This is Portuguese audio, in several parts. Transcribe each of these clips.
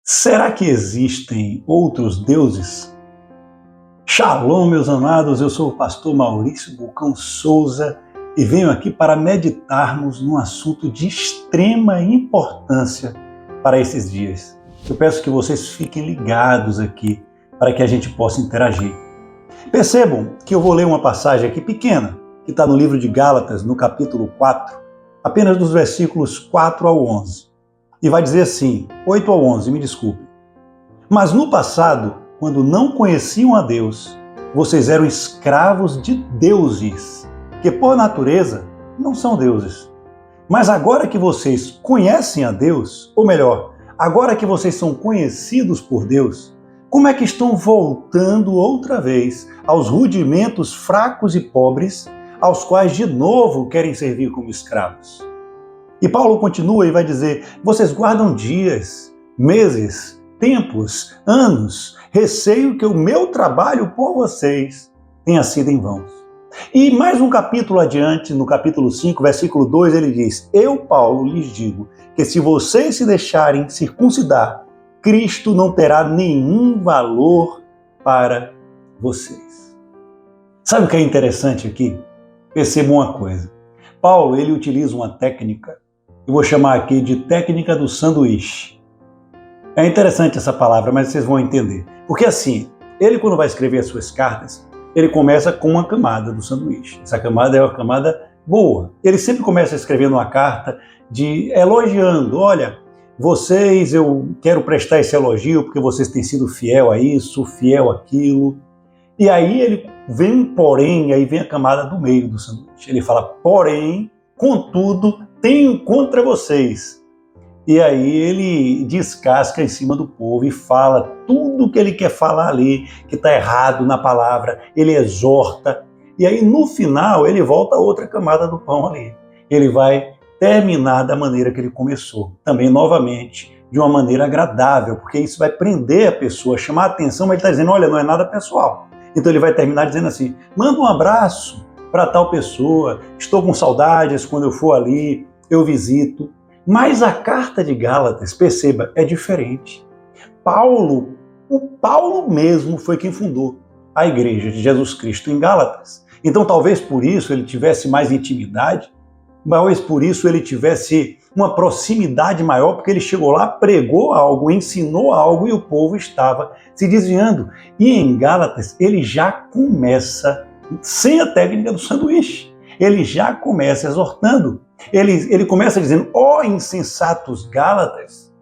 Será que existem outros deuses? Shalom, meus amados, eu sou o pastor Maurício Bulcão Souza e venho aqui para meditarmos num assunto de extrema importância para esses dias. Eu peço que vocês fiquem ligados aqui para que a gente possa interagir. Percebam que eu vou ler uma passagem aqui pequena, que está no livro de Gálatas, no capítulo 4, apenas dos versículos 4 ao 11. E vai dizer assim, 8 ao 11, me desculpe. Mas no passado, quando não conheciam a Deus, vocês eram escravos de deuses, que por natureza não são deuses. Mas agora que vocês conhecem a Deus, ou melhor, agora que vocês são conhecidos por Deus, como é que estão voltando outra vez aos rudimentos fracos e pobres, aos quais de novo querem servir como escravos? E Paulo continua e vai dizer, vocês guardam dias, meses, tempos, anos, receio que o meu trabalho por vocês tenha sido em vão. E mais um capítulo adiante, no capítulo 5, versículo 2, ele diz, eu, Paulo, lhes digo que se vocês se deixarem circuncidar, Cristo não terá nenhum valor para vocês. Sabe o que é interessante aqui? Perceba uma coisa. Paulo, ele utiliza uma técnica, eu vou chamar aqui de técnica do sanduíche. É interessante essa palavra, mas vocês vão entender. Porque assim, ele quando vai escrever as suas cartas, ele começa com uma camada do sanduíche. Essa camada é uma camada boa. Ele sempre começa escrevendo uma carta elogiando, olha, vocês, eu quero prestar esse elogio porque vocês têm sido fiel a isso, fiel àquilo. E aí ele vem um porém, aí vem a camada do meio do sanduíche. Ele fala, porém, contudo, tenho contra vocês. E aí ele descasca em cima do povo e fala tudo que ele quer falar ali, que está errado na palavra, ele exorta. E aí no final ele volta a outra camada do pão ali. Ele vai terminar da maneira que ele começou. Também novamente, de uma maneira agradável, porque isso vai prender a pessoa, chamar a atenção, mas ele está dizendo, olha, não é nada pessoal. Então ele vai terminar dizendo assim, manda um abraço para tal pessoa, estou com saudades, quando eu for ali, eu visito. Mas a carta de Gálatas, perceba, é diferente. O Paulo mesmo foi quem fundou a igreja de Jesus Cristo em Gálatas. Então talvez por isso ele tivesse mais intimidade, talvez por isso ele tivesse uma proximidade maior, porque ele chegou lá, pregou algo, ensinou algo e o povo estava se desviando. E em Gálatas ele já começa sem a técnica do sanduíche. Ele já começa exortando. Ele começa dizendo, ó insensatos Gálatas,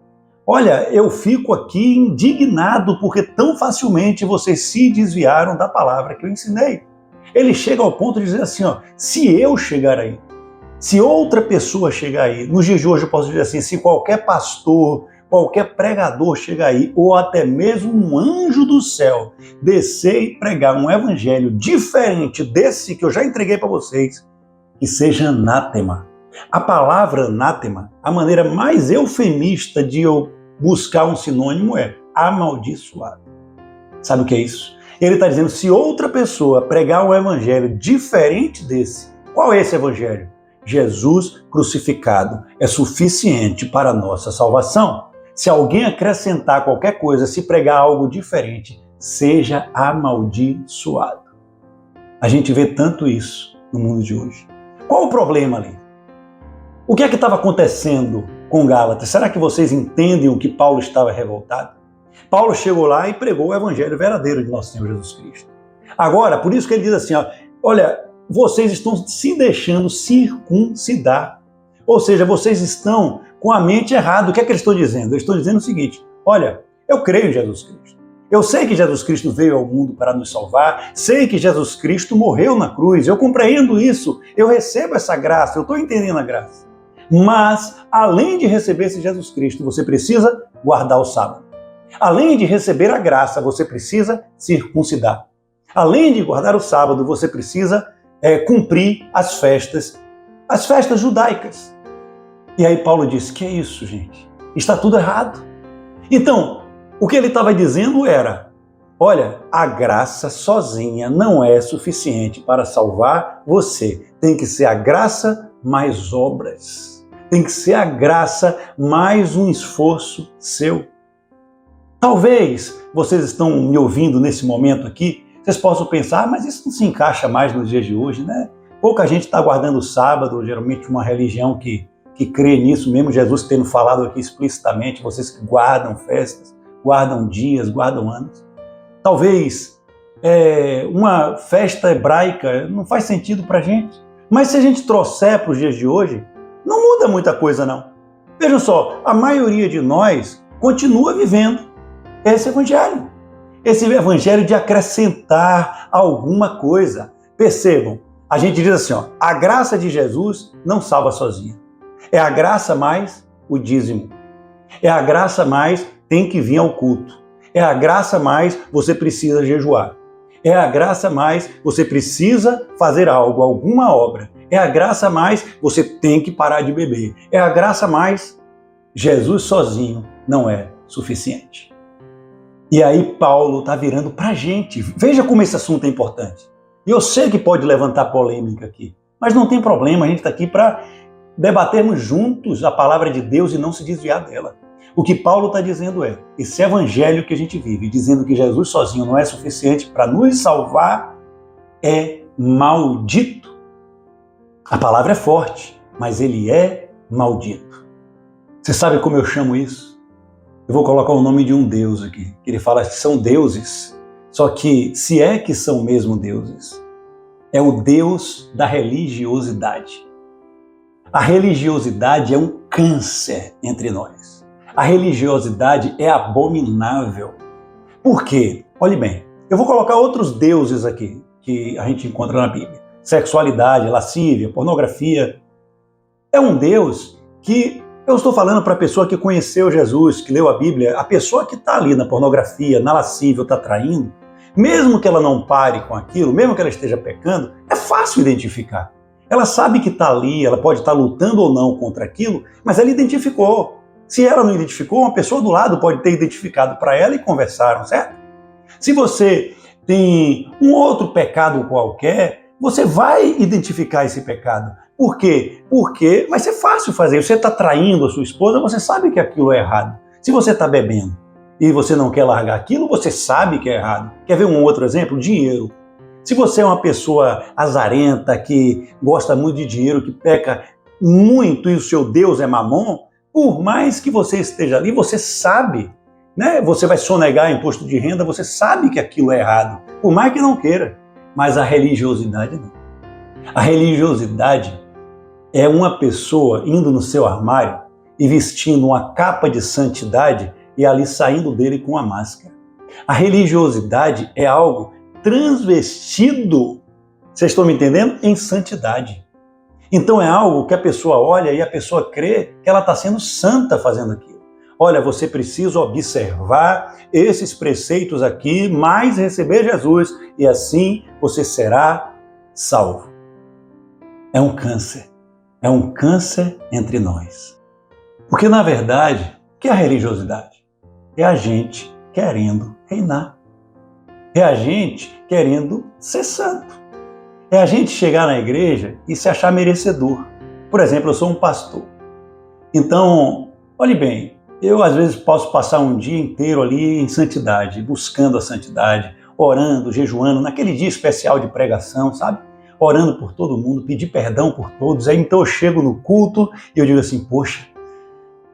olha, eu fico aqui indignado porque tão facilmente vocês se desviaram da palavra que eu ensinei. Ele chega ao ponto de dizer assim, ó, se eu chegar aí, se outra pessoa chegar aí, nos dias de hoje eu posso dizer assim, se qualquer pastor, qualquer pregador chegar aí, ou até mesmo um anjo do céu, descer e pregar um evangelho diferente desse que eu já entreguei para vocês, que seja anátema. A palavra anátema, a maneira mais eufemista de eu buscar um sinônimo é amaldiçoado. Sabe o que é isso? Ele está dizendo, se outra pessoa pregar um evangelho diferente desse, qual é esse evangelho? Jesus crucificado é suficiente para a nossa salvação. Se alguém acrescentar qualquer coisa, se pregar algo diferente, seja amaldiçoado. A gente vê tanto isso no mundo de hoje. Qual o problema ali? O que é que estava acontecendo com Gálatas? Será que vocês entendem o que Paulo estava revoltado? Paulo chegou lá e pregou o evangelho verdadeiro de nosso Senhor Jesus Cristo. Agora, por isso que ele diz assim, ó, olha, vocês estão se deixando circuncidar. Ou seja, vocês estão com a mente errada. O que é que eles estão dizendo? Eles estão dizendo o seguinte, olha, eu creio em Jesus Cristo. Eu sei que Jesus Cristo veio ao mundo para nos salvar, sei que Jesus Cristo morreu na cruz, eu compreendo isso, eu recebo essa graça, eu estou entendendo a graça. Mas, além de receber esse Jesus Cristo, você precisa guardar o sábado. Além de receber a graça, você precisa circuncidar. Além de guardar o sábado, você precisa cumprir as festas judaicas. E aí Paulo diz, que é isso, gente? Está tudo errado. Então, o que ele estava dizendo era, olha, a graça sozinha não é suficiente para salvar você. Tem que ser a graça mais obras. Tem que ser a graça mais um esforço seu. Talvez vocês estão me ouvindo nesse momento aqui, vocês possam pensar, mas isso não se encaixa mais nos dias de hoje, né? Pouca gente está guardando o sábado, geralmente uma religião que crê nisso, mesmo Jesus tendo falado aqui explicitamente, vocês que guardam festas, guardam dias, guardam anos. Talvez uma festa hebraica não faz sentido para a gente, mas se a gente trouxer para os dias de hoje, não muda muita coisa não. Vejam só, a maioria de nós continua vivendo esse evangelho de acrescentar alguma coisa. Percebam, a gente diz assim, a graça de Jesus não salva sozinha. É a graça mais o dízimo. É a graça mais tem que vir ao culto. É a graça mais você precisa jejuar. É a graça mais você precisa fazer algo, alguma obra. É a graça mais você tem que parar de beber. É a graça mais Jesus sozinho não é suficiente. E aí Paulo está virando para a gente. Veja como esse assunto é importante. E eu sei que pode levantar polêmica aqui, mas não tem problema, a gente está aqui para debatermos juntos a palavra de Deus e não se desviar dela. O que Paulo está dizendo esse evangelho que a gente vive, dizendo que Jesus sozinho não é suficiente para nos salvar, é maldito. A palavra é forte, mas ele é maldito. Você sabe como eu chamo isso? Eu vou colocar o nome de um Deus aqui, que ele fala que são deuses, só que se é que são mesmo deuses, é o Deus da religiosidade. A religiosidade é um câncer entre nós. A religiosidade é abominável. Por quê? Olhe bem, eu vou colocar outros deuses aqui que a gente encontra na Bíblia. Sexualidade, lascívia, pornografia. É um Deus que eu estou falando para a pessoa que conheceu Jesus, que leu a Bíblia, a pessoa que está ali na pornografia, na lascívia, está traindo, mesmo que ela não pare com aquilo, mesmo que ela esteja pecando, é fácil identificar. Ela sabe que está ali, ela pode estar lutando ou não contra aquilo, mas ela identificou. Se ela não identificou, uma pessoa do lado pode ter identificado para ela e conversaram, certo? Se você tem um outro pecado qualquer, você vai identificar esse pecado. Por quê? Porque vai ser fácil fazer. Você está traindo a sua esposa, você sabe que aquilo é errado. Se você está bebendo e você não quer largar aquilo, você sabe que é errado. Quer ver um outro exemplo? Dinheiro. Se você é uma pessoa azarenta, que gosta muito de dinheiro, que peca muito e o seu Deus é mamon, por mais que você esteja ali, você sabe, né? Você vai sonegar imposto de renda, você sabe que aquilo é errado, por mais que não queira. Mas a religiosidade não. A religiosidade é uma pessoa indo no seu armário e vestindo uma capa de santidade e ali saindo dele com a máscara. A religiosidade é algo transvestido, vocês estão me entendendo? Em santidade. Então é algo que a pessoa olha e a pessoa crê que ela está sendo santa fazendo aquilo. Olha, você precisa observar esses preceitos aqui, mas receber Jesus e assim você será salvo. É um câncer. É um câncer entre nós. Porque na verdade, o que é a religiosidade? É a gente querendo reinar. É a gente querendo ser santo. É a gente chegar na igreja e se achar merecedor. Por exemplo, eu sou um pastor. Então, olhe bem, eu às vezes posso passar um dia inteiro ali em santidade, buscando a santidade, orando, jejuando, naquele dia especial de pregação, sabe? Orando por todo mundo, pedir perdão por todos. Aí então eu chego no culto e eu digo assim, poxa,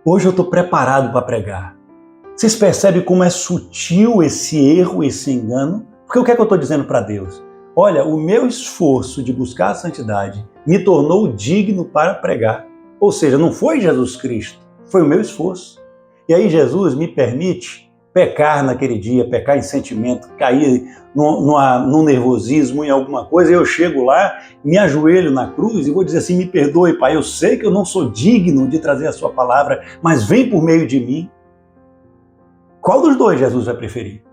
hoje eu estou preparado para pregar. Vocês percebem como é sutil esse erro, esse engano? Porque o que é que eu estou dizendo para Deus? Olha, o meu esforço de buscar a santidade me tornou digno para pregar. Ou seja, não foi Jesus Cristo, foi o meu esforço. E aí Jesus me permite pecar naquele dia, pecar em sentimento, cair num nervosismo, em alguma coisa, eu chego lá, me ajoelho na cruz e vou dizer assim, me perdoe, Pai, eu sei que eu não sou digno de trazer a sua palavra, mas vem por meio de mim. Qual dos dois Jesus vai preferir?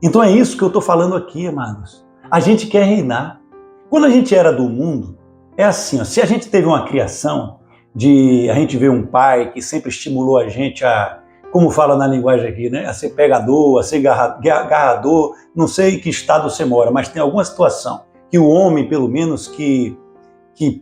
Então é isso que eu estou falando aqui, amados. A gente quer reinar. Quando a gente era do mundo, é assim, ó, se a gente teve uma criação a gente vê um pai que sempre estimulou a gente a, como fala na linguagem aqui, né, a ser pegador, a ser agarrador, não sei em que estado você mora, mas tem alguma situação que o homem, pelo menos, que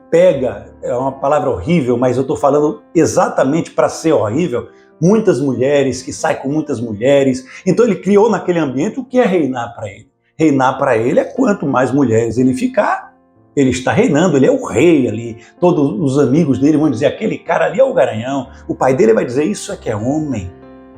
pega, é uma palavra horrível, mas eu estou falando exatamente para ser horrível, muitas mulheres, que sai com muitas mulheres. Então ele criou naquele ambiente o que é reinar para ele. Reinar para ele é quanto mais mulheres ele ficar, ele está reinando, ele é o rei ali. Todos os amigos dele vão dizer, aquele cara ali é o garanhão. O pai dele vai dizer, isso é que é homem.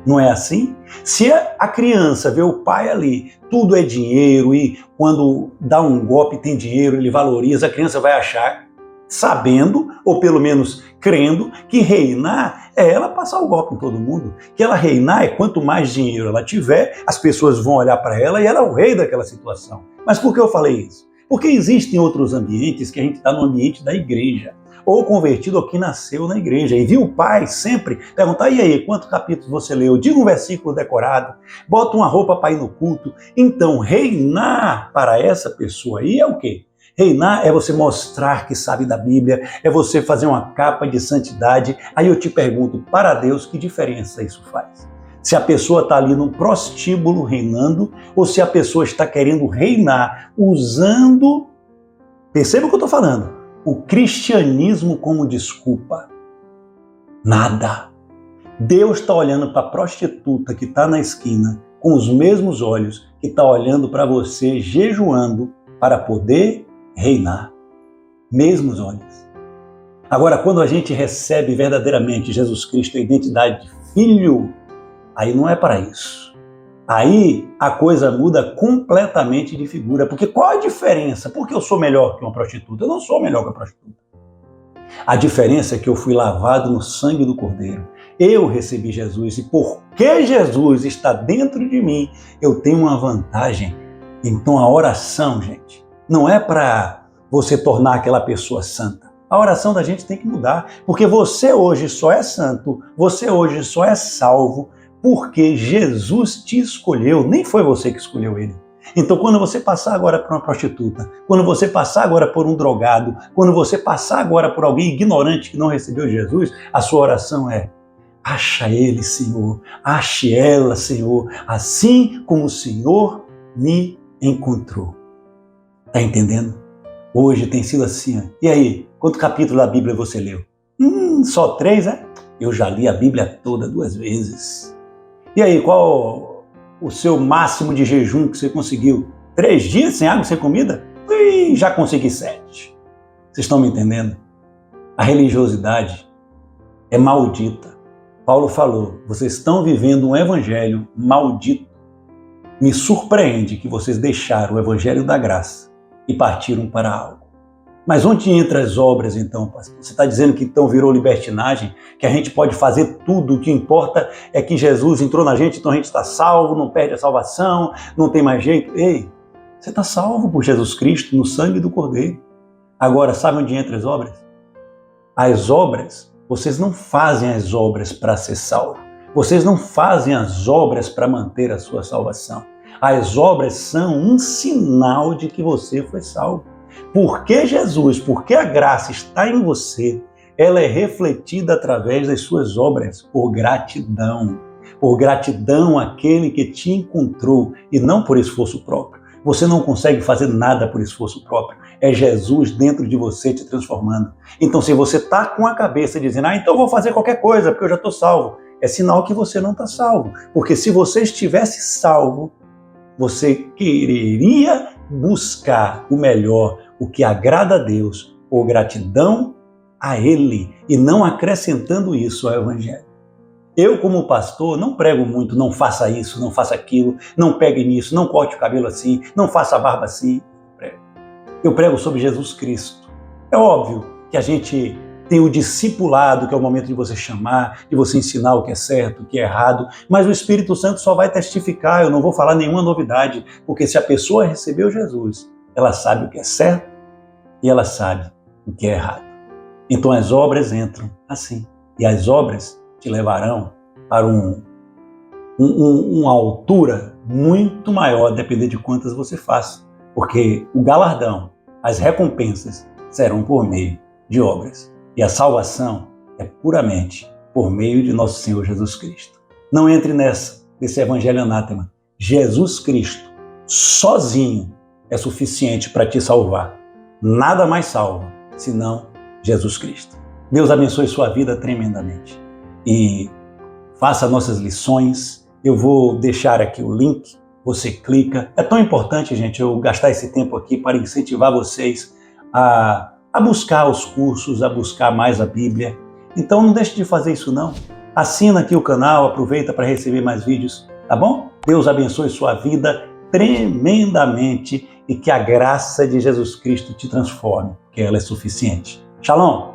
Não é assim? Se a criança vê o pai ali, tudo é dinheiro e quando dá um golpe tem dinheiro, ele valoriza, a criança vai achar, sabendo, ou pelo menos crendo, que reinar é ela passar o golpe em todo mundo. Que ela reinar é quanto mais dinheiro ela tiver, as pessoas vão olhar para ela e ela é o rei daquela situação. Mas por que eu falei isso? Porque existem outros ambientes que a gente está no ambiente da igreja, ou convertido ou que nasceu na igreja, e viu o pai sempre perguntar, e aí, quantos capítulos você leu? Diga um versículo decorado, bota uma roupa para ir no culto. Então, reinar para essa pessoa aí é o quê? Reinar é você mostrar que sabe da Bíblia, é você fazer uma capa de santidade. Aí eu te pergunto, para Deus, que diferença isso faz? Se a pessoa está ali no prostíbulo reinando, ou se a pessoa está querendo reinar usando, perceba o que eu estou falando, o cristianismo como desculpa. Nada. Deus está olhando para a prostituta que está na esquina com os mesmos olhos que está olhando para você jejuando para poder reinar. Mesmos olhos. Agora, quando a gente recebe verdadeiramente Jesus Cristo, a identidade de filho, aí não é para isso. Aí a coisa muda completamente de figura. Porque qual a diferença? Por que eu sou melhor que uma prostituta? Eu não sou melhor que a prostituta. A diferença é que eu fui lavado no sangue do Cordeiro. Eu recebi Jesus e porque Jesus está dentro de mim, eu tenho uma vantagem. Então a oração, gente, não é para você tornar aquela pessoa santa. A oração da gente tem que mudar. Porque você hoje só é santo, você hoje só é salvo, porque Jesus te escolheu, nem foi você que escolheu ele. Então, quando você passar agora por uma prostituta, quando você passar agora por um drogado, quando você passar agora por alguém ignorante que não recebeu Jesus, a sua oração é: acha ele, Senhor, ache ela, Senhor, assim como o Senhor me encontrou. Tá entendendo? Hoje tem sido assim. Ó. E aí, quanto capítulo da Bíblia você leu? Só 3, é? Eu já li a Bíblia toda 2 vezes. E aí, qual o seu máximo de jejum que você conseguiu? 3 dias sem água e sem comida? Ih, já consegui 7. Vocês estão me entendendo? A religiosidade é maldita. Paulo falou, vocês estão vivendo um evangelho maldito. Me surpreende que vocês deixaram o evangelho da graça e partiram para algo. Mas onde entra as obras, então, pastor? Você está dizendo que então virou libertinagem, que a gente pode fazer tudo, o que importa é que Jesus entrou na gente, então a gente está salvo, não perde a salvação, não tem mais jeito. Ei, você está salvo por Jesus Cristo, no sangue do Cordeiro. Agora, sabe onde entra as obras? As obras, vocês não fazem as obras para ser salvo. Vocês não fazem as obras para manter a sua salvação. As obras são um sinal de que você foi salvo. Porque Jesus, porque a graça está em você, ela é refletida através das suas obras, por gratidão. Por gratidão àquele que te encontrou e não por esforço próprio. Você não consegue fazer nada por esforço próprio. É Jesus dentro de você te transformando. Então, se você está com a cabeça dizendo, então eu vou fazer qualquer coisa porque eu já estou salvo, é sinal que você não está salvo. Porque se você estivesse salvo, você quereria buscar o melhor, o que agrada a Deus, por gratidão a Ele, e não acrescentando isso ao Evangelho. Eu, como pastor, não prego muito, não faça isso, não faça aquilo, não pegue nisso, não corte o cabelo assim, não faça a barba assim. Eu prego sobre Jesus Cristo. É óbvio que a gente tem o discipulado, que é o momento de você chamar, de você ensinar o que é certo, o que é errado, mas o Espírito Santo só vai testificar, eu não vou falar nenhuma novidade, porque se a pessoa recebeu Jesus, ela sabe o que é certo e ela sabe o que é errado. Então as obras entram assim, e as obras te levarão para uma altura muito maior, dependendo de quantas você faça, porque o galardão, as recompensas serão por meio de obras. E a salvação é puramente por meio de nosso Senhor Jesus Cristo. Não entre nesse evangelho anátema. Jesus Cristo, sozinho, é suficiente para te salvar. Nada mais salva, senão Jesus Cristo. Deus abençoe sua vida tremendamente. E faça nossas lições. Eu vou deixar aqui o link, você clica. É tão importante, gente, eu gastar esse tempo aqui para incentivar vocês a buscar os cursos, a buscar mais a Bíblia. Então não deixe de fazer isso não. Assina aqui o canal, aproveita para receber mais vídeos, tá bom? Deus abençoe sua vida tremendamente e que a graça de Jesus Cristo te transforme, porque ela é suficiente. Shalom!